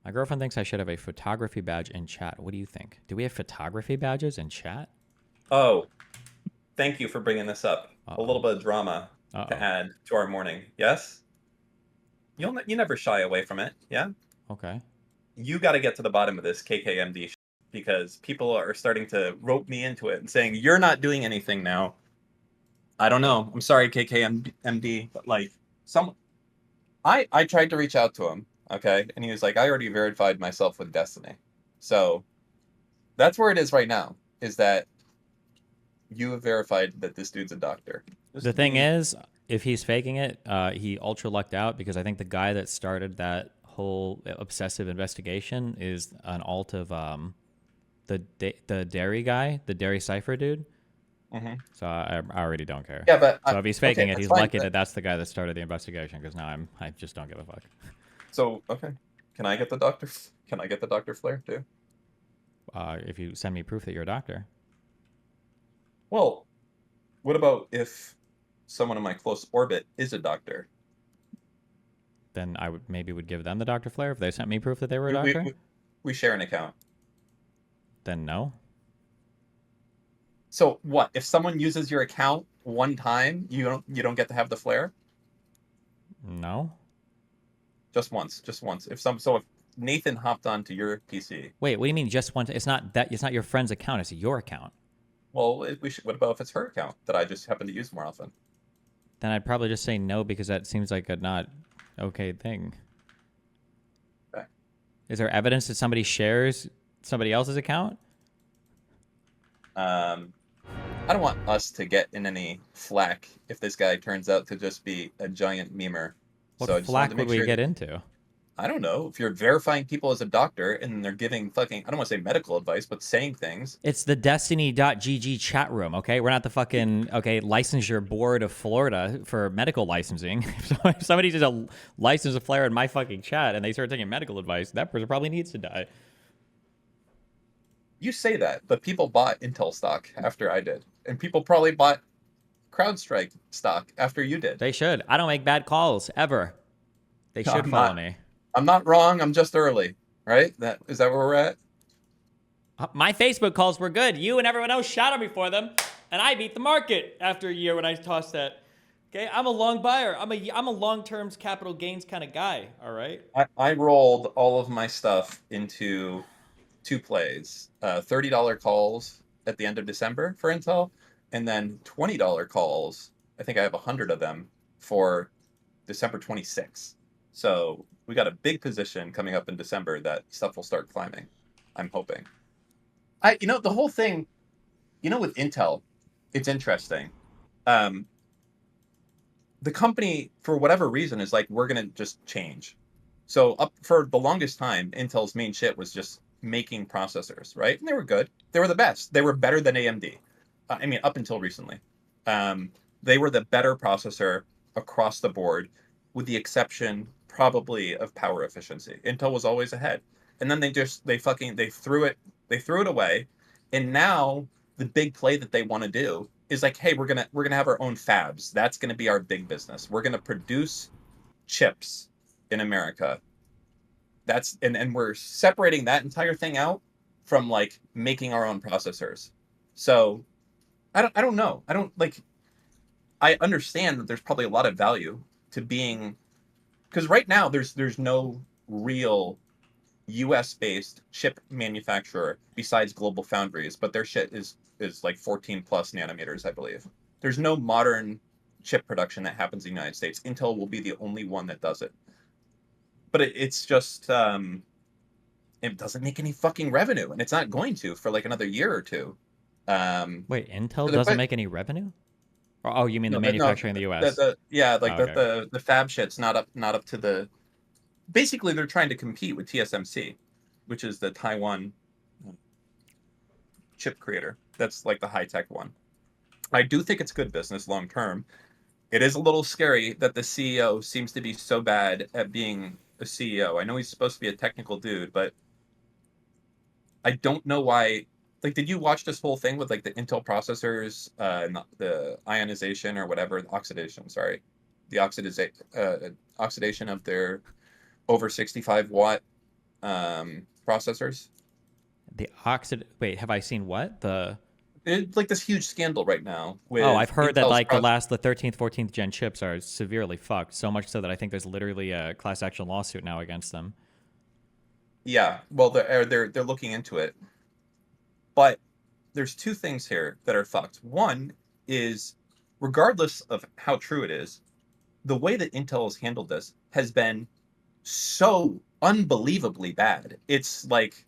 My girlfriend thinks I should have a photography badge in chat. What do you think? Do we have photography badges in chat? Oh, thank you for bringing this up. A little Uh-oh. bit of drama to Uh-oh. add to our morning. Yes? You never shy away from it. Yeah? Okay. You got to get to the bottom of this KKMD because people are starting to rope me into it and saying you're not doing anything now. I don't know. I'm sorry, KKMD, but like some I tried to reach out to him, okay? And he was like, I already verified myself with Destiny. So that's where it is right now, is that you have verified that this dude's a doctor. The Just thing be is, if he's faking it, he ultra lucked out because I think the guy that started that whole obsessive investigation is an alt of the dairy guy, the dairy cipher dude. Mhm. So I already don't care. Yeah, but So if he's faking okay, it, that's he's fine. lucky that that's the guy that started the investigation because now I just don't give a fuck. So, okay. Can I get the doctor? Can I get the Dr. Flare too? If you send me proof that you're a doctor, Well, what about if someone in my close orbit is a doctor? then I would maybe would give them the doctor flare if they sent me proof that they were a We we doctor. we, we share an account. Then no, So what? If someone uses your account one time, you don't get to have the flare? no. Just once, just once. If Nathan hopped onto your PC, Wait, what do you mean just one? It's not that. It's not your friend's account. It's your account. well, we should. What about if it's her account that I just happen to use more often? Then I'd probably just say no because that seems like a not okay thing. Okay. Is there evidence that somebody shares somebody else's account? Um, I don't want us to get in any flack if this guy turns out to just be a giant memer. What So I just wanted to flack would make we sure get that into? I don't know if you're verifying people as a doctor and they're giving fucking I don't want to say medical advice, but saying things. It's the Destiny.gg chat room, okay? We're not the fucking, okay, licensure board of Florida for medical licensing. If somebody just a license a flare in my fucking chat and they start taking medical advice, that person probably needs to die. You say that, but people bought Intel stock after I did, and people probably bought CrowdStrike stock after you did. They should. I don't make bad calls, ever. They No, should follow me. I'm not wrong. I'm just early, right? That is that where we're at? My Facebook calls were good. You and everyone else shot on me for them, and I beat the market after a year when I tossed that. Okay, I'm a long buyer. I'm a long term capital gains kind of guy. All right. I rolled all of my stuff into two plays: $30 calls at the end of December for Intel, and then $20 calls. I think I have 100 of them for December 26th. So we got a big position coming up in December that stuff will start climbing. I'm hoping. The whole thing, with Intel, it's interesting. Um, the company, for whatever reason, is like, we're gonna just change. So up for the longest time, Intel's main shit was just making processors, right? And they were good. They were the best. They were better than AMD. I mean, up until recently, um, they were the better processor across the board, with the exception probably of power efficiency. Intel was always ahead, and then they threw it away, and now the big play that they want to do is like, hey, we're gonna have our own fabs. That's gonna be our big business. We're gonna produce chips in America. And we're separating that entire thing out from like making our own processors. So I don't know. I don't like I understand that there's probably a lot of value to being because right now there's no real US based chip manufacturer besides Global Foundries, but their shit is like 14 plus nanometers, I believe. There's no modern chip production that happens in the United States. Intel will be the only one that does it. But it's just it doesn't make any fucking revenue, and it's not going to for like another year or two. Um, Wait, Intel so the doesn't que- make any revenue? Oh, you mean the no, manufacturing in the U.S.? yeah, Oh, like okay. the fab shit's not up to the. Basically, they're trying to compete with TSMC, which is the Taiwan chip creator. That's like the high tech one. I do think it's good business long term. It is a little scary that the CEO seems to be so bad at being a CEO. I know he's supposed to be a technical dude, but I don't know why. Like, did you watch this whole thing with like the Intel processors and the ionization or whatever, the oxidation? Sorry, the oxidation of their over 65 watt processors. The oxid. Wait, have I seen what? It's like this huge scandal right now Oh, I've with heard that Intel's like the 13th, 14th gen chips are severely fucked. So much so that I think there's literally a class action lawsuit now against them. Yeah, well, they're looking into it, but there's two things here that are fucked. One is, regardless of how true it is, the way that Intel has handled this has been so unbelievably bad. It's like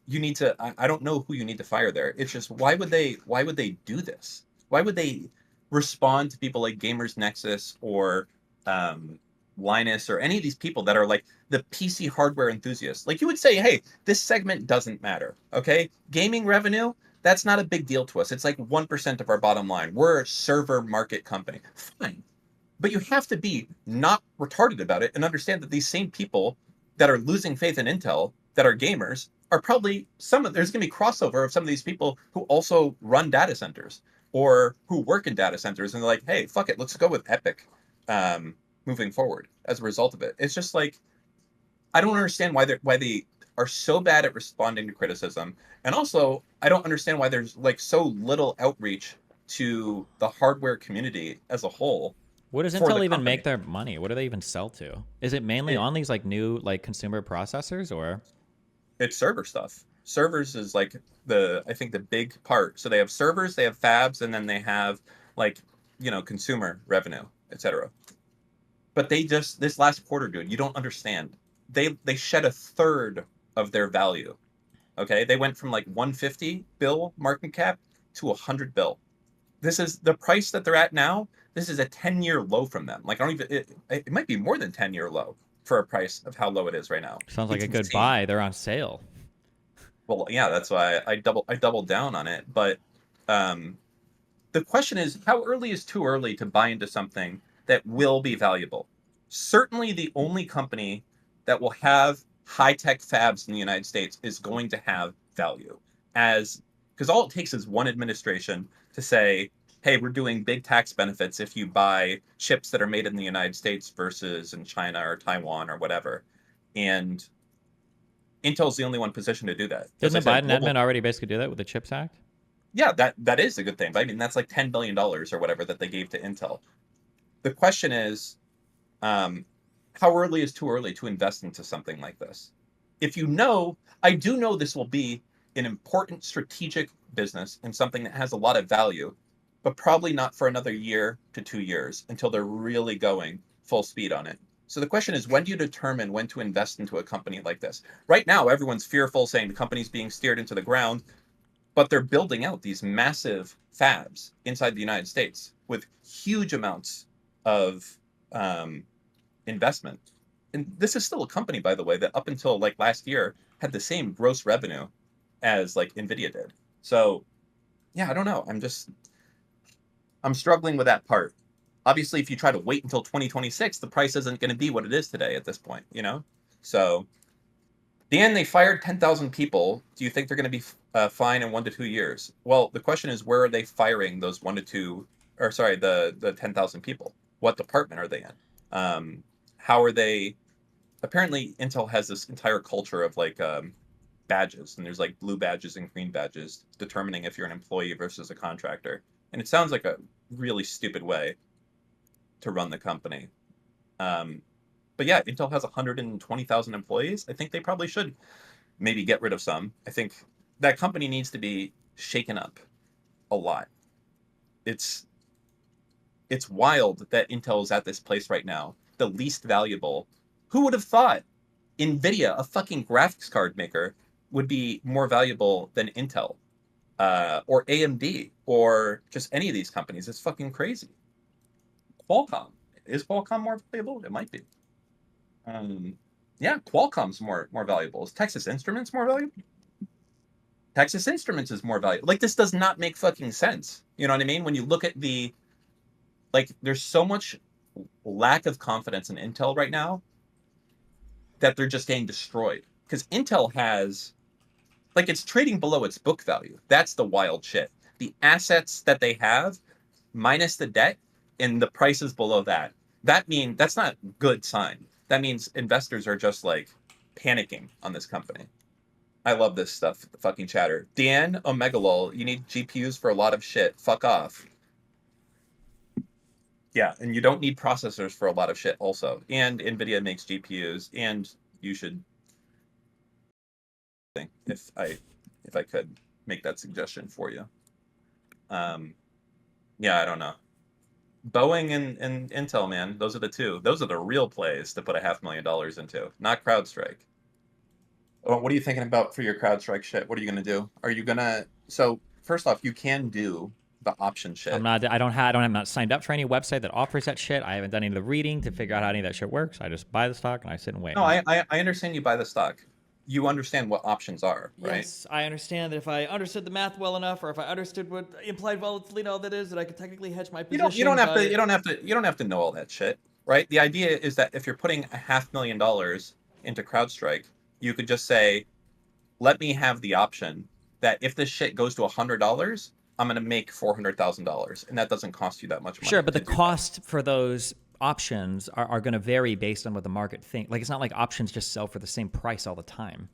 you need to I don't know who you need to fire there. It's just why would they do this? Why would they respond to people like Gamers Nexus or um Linus or any of these people that are like the PC hardware enthusiasts? Like you would say, hey, this segment doesn't matter. Okay? Gaming revenue, that's not a big deal to us. It's like 1% of our bottom line. We're a server market company. Fine. But you have to be not retarded about it and understand that these same people that are losing faith in Intel, that are gamers, are probably there's going to be crossover of some of these people who also run data centers or who work in data centers, and they're like, hey, fuck it, let's go with Epic um, moving forward as a result of it. It's just like I don't understand why they are so bad at responding to criticism, and also I don't understand why there's like so little outreach to the hardware community as a whole What does for the Intel even make company. their money? What do they even sell to? Is it mainly It on these like new like consumer processors or? it's server stuff. Servers is like I think the big part. So they have servers, they have fabs, and then they have like consumer revenue, etc. But they just this last quarter, dude, you don't understand. They shed a third of their value. Okay, they went from like 150 bill market cap to 100 bill. This is the price that they're at now. This is a 10-year low from them. Like I don't even it might be more than 10-year low for a price of how low it is right now. Sounds like It's a good insane. buy. They're on sale. Well, yeah, that's why I doubled down on it. But um, the question is, how early is too early to buy into something that will be valuable? Certainly, the only company that will have high tech fabs in the United States is going to have value, as because all it takes is one administration to say, "Hey, we're doing big tax benefits if you buy chips that are made in the United States versus in China or Taiwan or whatever," and Intel's the only one positioned to do that. As Didn't I the said, Biden global. admin already basically do that with the Chips Act? Yeah, that is a good thing. But I mean, that's like $10 billion or whatever that they gave to Intel. The question is, um, how early is too early to invest into something like this? If you know, I do know this will be an important strategic business and something that has a lot of value, but probably not for another year to 2 years until they're really going full speed on it. So the question is, when do you determine when to invest into a company like this? Right now, everyone's fearful, saying the company's being steered into the ground, but they're building out these massive fabs inside the United States with huge amounts of um, investment. And this is still a company, by the way, that up until like last year had the same gross revenue as like Nvidia did. So yeah, I don't know. I'm struggling with that part. Obviously, if you try to wait until 2026, the price isn't going to be what it is today at this point. So Dan, they fired 10,000 people. Do you think they're going to be fine in 1 to 2 years? Well, the question is, where are they firing those 1 to 2, or sorry, the 10,000 people? What department are they in? How are they? Apparently, Intel has this entire culture of like badges, and there's like blue badges and green badges determining if you're an employee versus a contractor. And it sounds like a really stupid way to run the company. Um, but yeah, Intel has 120,000 employees. I think they probably should maybe get rid of some. I think that company needs to be shaken up a lot. It's it's wild that Intel is at this place right now, the least valuable. Who would have thought Nvidia, a fucking graphics card maker, would be more valuable than Intel or AMD or just any of these companies? It's fucking crazy. Qualcomm, is Qualcomm more valuable? It might be. Um, yeah, Qualcomm's more valuable. Is Texas Instruments more valuable? Texas Instruments is more valuable. Like this does not make fucking sense. You know what I mean? When you look at there's so much lack of confidence in Intel right now that they're just getting destroyed. Because Intel has it's trading below its book value. That's the wild shit. The assets that they have minus the debt and the prices below that. That's not good sign. That means investors are just like panicking on this company. I love this stuff, the fucking chatter. Dan Omegalol, you need GPUs for a lot of shit. Fuck off. Yeah, and you don't need processors for a lot of shit also. And NVIDIA makes GPUs, and you should think if I could make that suggestion for you. Yeah, I don't know. Boeing and Intel, man, those are the two. Those are the real plays to put $500,000 into, not CrowdStrike. What are you thinking about for your CrowdStrike shit? What are you gonna do? Are you gonna? So first off, you can do the option shit. I'm not signed up for any website that offers that shit. I haven't done any of the reading to figure out how any of that shit works. I just buy the stock and I sit and wait. No, I understand you buy the stock. You understand what options are, right? Yes, I understand that if I understood the math well enough, or if I understood what implied volatility and all that is, that I could technically hedge my position. You don't have to know all that shit, right? The idea is that if you're putting $500,000 into CrowdStrike, you could just say, let me have the option that if this shit goes to $100, I'm gonna make $400,000, and that doesn't cost you that much money. Sure, but the cost for those options are going to vary based on what the market thinks. Like, it's not like options just sell for the same price all the time.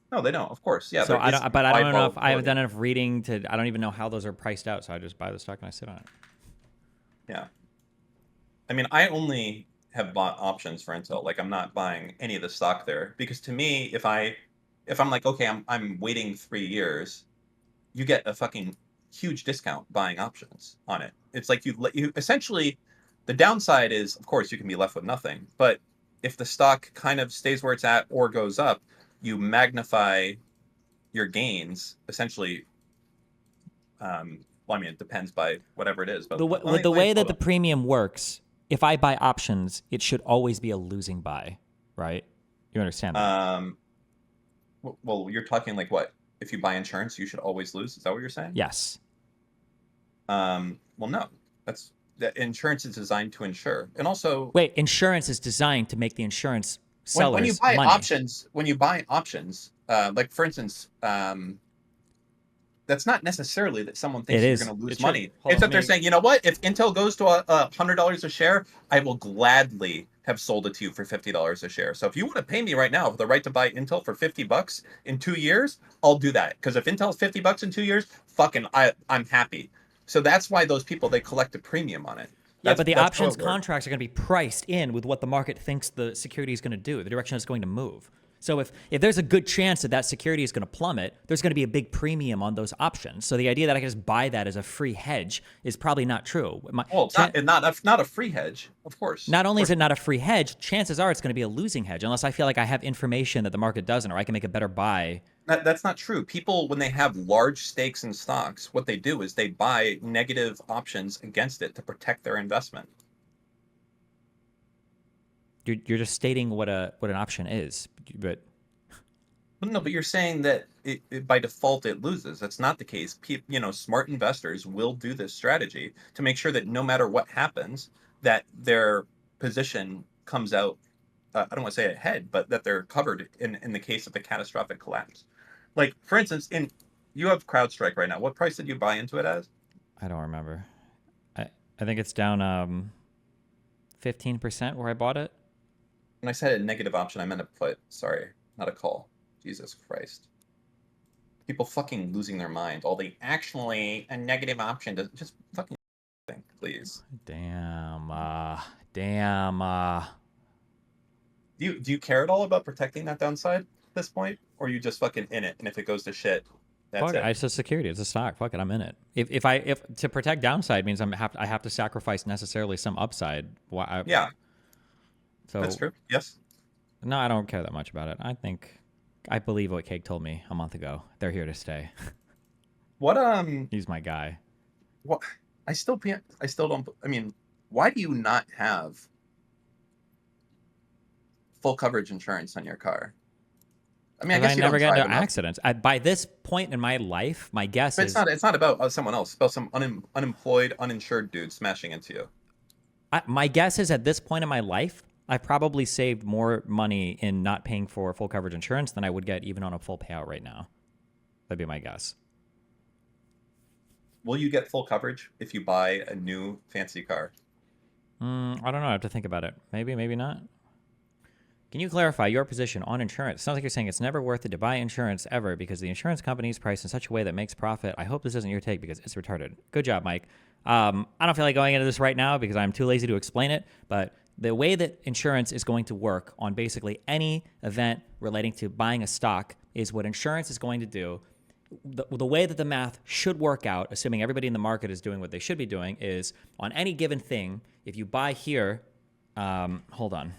No, they don't. Of course, yeah. So I don't know if I haven't done enough reading to. I don't even know how those are priced out. So I just buy the stock and I sit on it. Yeah. I mean, I only have bought options for Intel. Like, I'm not buying any of the stock there because to me, if I'm like, okay, I'm waiting 3 years, you get a fucking huge discount buying options on it. It's like you essentially, the downside is, of course, you can be left with nothing. But if the stock kind of stays where it's at or goes up, you magnify your gains essentially. Well, I mean, it depends by whatever it is. But the way that the premium works, if I buy options, it should always be a losing buy, right? You understand that? Well, you're talking like what? If you buy insurance, you should always lose. Is that what you're saying? Yes. Well, no. That insurance is designed to insure, and also wait, insurance is designed to make the insurance sellers when you buy money. options. When you buy options, like for instance, that's not necessarily that someone thinks you're going to lose money. It's that they're saying, you know what? If Intel goes to $100 a share, I will gladly have sold it to you for $50 a share. So if you want to pay me right now for the right to buy Intel for $50 in 2 years, I'll do that. Because if Intel's $50 in 2 years, fucking I'm happy. So that's why those people, they collect a premium on it. Yeah, but the options contracts are going to be priced in with what the market thinks the security is going to do, the direction it's going to move. So if there's a good chance that security is going to plummet, there's going to be a big premium on those options. So the idea that I can just buy that as a free hedge is probably not true. It's not a free hedge, of course. Not only is it not a free hedge, chances are it's going to be a losing hedge unless I feel like I have information that the market doesn't, or I can make a better buy. That's not true. People, when they have large stakes in stocks, what they do is they buy negative options against it to protect their investment. You're just stating what an option is, but no, but you're saying that by default it loses. That's not the case. Smart investors will do this strategy to make sure that no matter what happens, that their position comes out. I don't want to say ahead, but that they're covered in the case of a catastrophic collapse. Like for instance, you have CrowdStrike right now. What price did you buy into it as? I don't remember. I think it's down 15% where I bought it. When I said a negative option, I meant a put. Sorry, not a call. Jesus Christ. People fucking losing their mind. Actually, a negative option doesn't just fucking think, please. Damn. Do you care at all about protecting that downside at this point? Or are you just fucking in it, and if it goes to shit, that's it? It's a security. It's a stock. Fuck it, I'm in it. If to protect downside means I have to sacrifice necessarily some upside. Yeah. So that's true. Yes. No, I don't care that much about it. I believe what Cake told me a month ago. They're here to stay. What He's my guy. What I still don't. I mean, why do you not have full coverage insurance on your car? I mean, I guess you never don't get into accidents. By this point in my life, my guess is it's not about someone else. It's about some unemployed, uninsured dude smashing into you. My guess is at this point in my life, I probably saved more money in not paying for full coverage insurance than I would get even on a full payout right now. That'd be my guess. Will you get full coverage if you buy a new fancy car? I don't know. I have to think about it. Maybe, maybe not. Can you clarify your position on insurance? Sounds like you're saying it's never worth it to buy insurance ever because the insurance company is priced in such a way that makes profit. I hope this isn't your take because it's retarded. Good job, Mike. I don't feel like going into this right now because I'm too lazy to explain it, but the way that insurance is going to work on basically any event relating to buying a stock is what insurance is going to do. The way that the math should work out, assuming everybody in the market is doing what they should be doing, is on any given thing, if you buy here, hold on.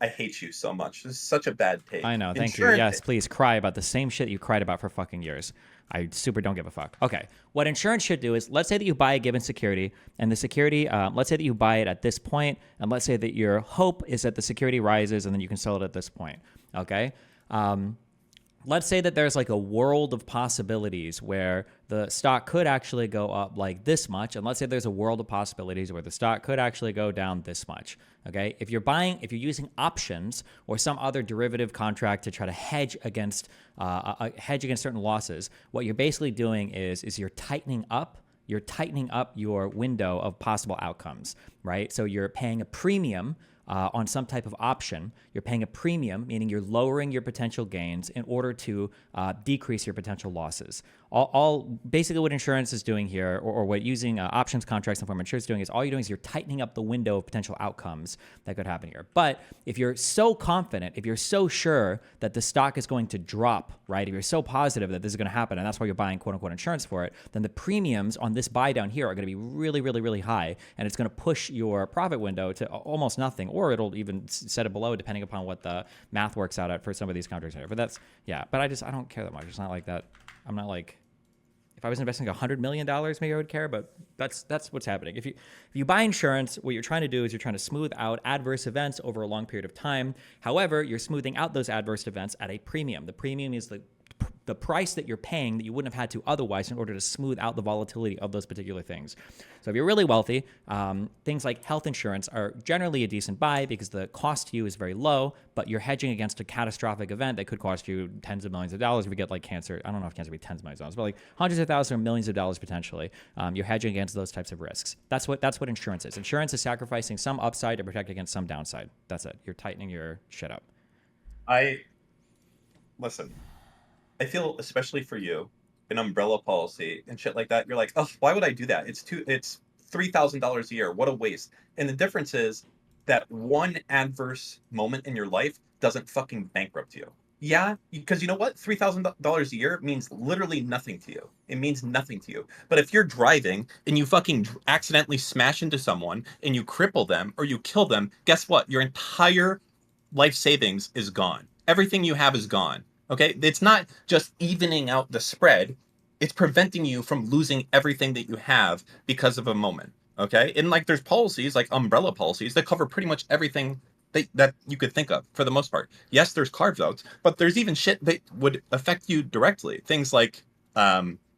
I hate you so much. This is such a bad take. I know, thank you. Yes, please cry about the same shit you cried about for fucking years. I super don't give a fuck. Okay, what insurance should do is, let's say that you buy a given security, and the security, let's say that you buy it at this point, and let's say that your hope is that the security rises, and then you can sell it at this point. Okay. Let's say that there's like a world of possibilities where the stock could actually go up like this much. And let's say there's a world of possibilities where the stock could actually go down this much. Okay. If you're using options or some other derivative contract to try to hedge against certain losses, what you're basically doing is you're tightening up your window of possible outcomes, right? So you're paying a premium on some type of option. You're paying a premium, meaning you're lowering your potential gains in order to decrease your potential losses. All basically what insurance is doing here, or what using options contracts in form of insurance is doing, is all you're doing is you're tightening up the window of potential outcomes that could happen here. But if you're so confident, if you're so sure that the stock is going to drop, right? If you're so positive that this is going to happen, and that's why you're buying quote unquote insurance for it, then the premiums on this buy down here are going to be really, really, really high, and it's going to push your profit window to almost nothing, or it'll even set it below depending upon what the math works out at for some of these contracts here. But that's, yeah, but I don't care that much. It's not like that. I'm not like, if I was investing $100 million, maybe I would care, but that's what's happening. If you buy insurance, what you're trying to do is you're trying to smooth out adverse events over a long period of time. However, you're smoothing out those adverse events at a premium. The premium is the price that you're paying that you wouldn't have had to otherwise in order to smooth out the volatility of those particular things. So if you're really wealthy, things like health insurance are generally a decent buy because the cost to you is very low, but you're hedging against a catastrophic event that could cost you tens of millions of dollars if you get like cancer. I don't know if cancer would be tens of millions of dollars, but like hundreds of thousands or millions of dollars potentially. You're hedging against those types of risks. That's what insurance is. Insurance is sacrificing some upside to protect against some downside. That's it. You're tightening your shit up. Listen. I feel, especially for you, an umbrella policy and shit like that, you're like, oh, why would I do that? It's $3,000 a year. What a waste. And the difference is that one adverse moment in your life doesn't fucking bankrupt you. Yeah, because you know what? $3,000 a year means literally nothing to you. It means nothing to you. But if you're driving and you fucking accidentally smash into someone and you cripple them or you kill them, guess what? Your entire life savings is gone. Everything you have is gone. Okay, it's not just evening out the spread, it's preventing you from losing everything that you have because of a moment. Okay, and like there's policies like umbrella policies that cover pretty much everything that you could think of for the most part. Yes, there's carve outs, but there's even shit that would affect you directly. Things like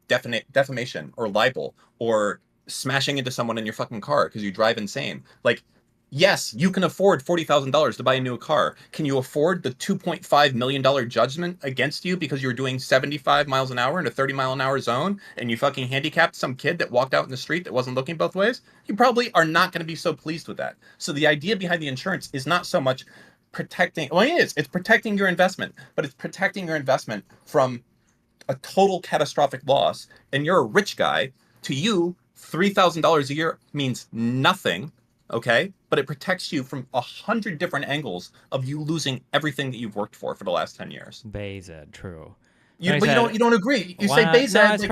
defamation or libel or smashing into someone in your fucking car because you drive insane. Like, yes, you can afford $40,000 to buy a new car. Can you afford the $2.5 million judgment against you because you're doing 75 miles an hour in a 30-mile-an-hour zone and you fucking handicapped some kid that walked out in the street that wasn't looking both ways? You probably are not going to be so pleased with that. So the idea behind the insurance is not so much protecting, well, it is. It's protecting your investment, but it's protecting your investment from a total catastrophic loss. And you're a rich guy. To you, $3,000 a year means nothing. Okay, but it protects you from 100 different angles of you losing everything that you've worked for the last 10 years. Bayzed, true. You don't agree. You say Bayzed, no, it's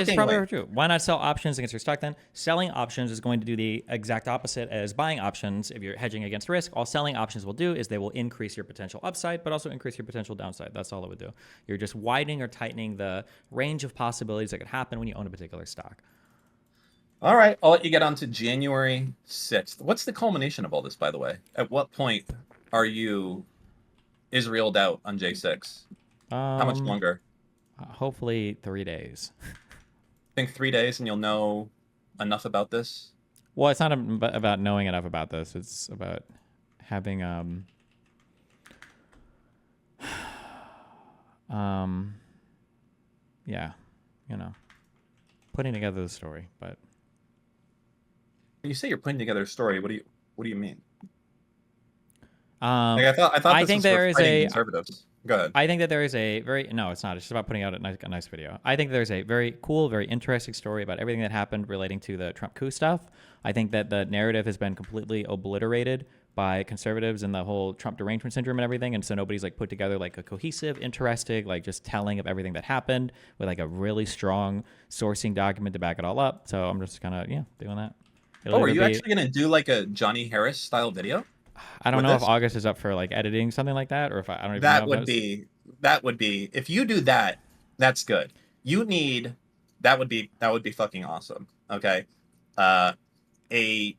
like, probably true. Why not sell options against your stock then? Selling options is going to do the exact opposite as buying options if you're hedging against risk. All selling options will do is they will increase your potential upside, but also increase your potential downside. That's all it would do. You're just widening or tightening the range of possibilities that could happen when you own a particular stock. All right, I'll let you get on to January 6th. What's the culmination of all this, by the way? At what point are you Israel'd out on J6? How much longer? Hopefully 3 days. I think 3 days and you'll know enough about this? Well, it's not about knowing enough about this. It's about having yeah, putting together the story. But when you say you're putting together a story, what do you mean? Like I thought I this think was for there is fighting a conservatives. Go ahead. I think that there is a very no, it's not. It's just about putting out a nice video. I think there's a very cool, very interesting story about everything that happened relating to the Trump coup stuff. I think that the narrative has been completely obliterated by conservatives and the whole Trump derangement syndrome and everything, and so nobody's like put together like a cohesive, interesting, like just telling of everything that happened with like a really strong sourcing document to back it all up. So I'm just kind of doing that. It'll Oh, are either you be actually gonna do like a Johnny Harris style video I don't with know if this? August is up for like editing something like that, or if I don't even That know if would that's be that would be if you do that, that's good. You need that would be fucking awesome. Okay. Uh a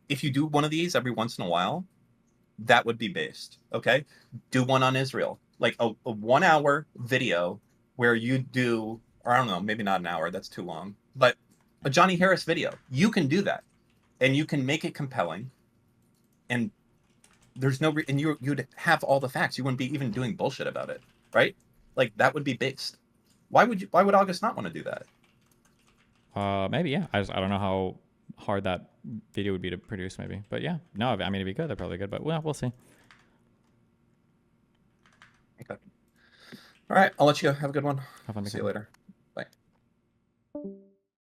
if you do one of these every once in a while, that would be based. Okay. Do one on Israel. Like a 1 hour video where you do, or I don't know, maybe not an hour, that's too long, but a Johnny Harris video. You can do that. And you can make it compelling. And there's no and you'd have all the facts. You wouldn't be even doing bullshit about it, right? Like that would be based. Why would August not want to do that? maybe yeah. I don't know how hard that video would be to produce, maybe, but yeah, no, I mean it'd be good. They're probably good, but well, we'll see. Okay. All right, I'll let you go. Have a good one. Have fun, See you Mika. later.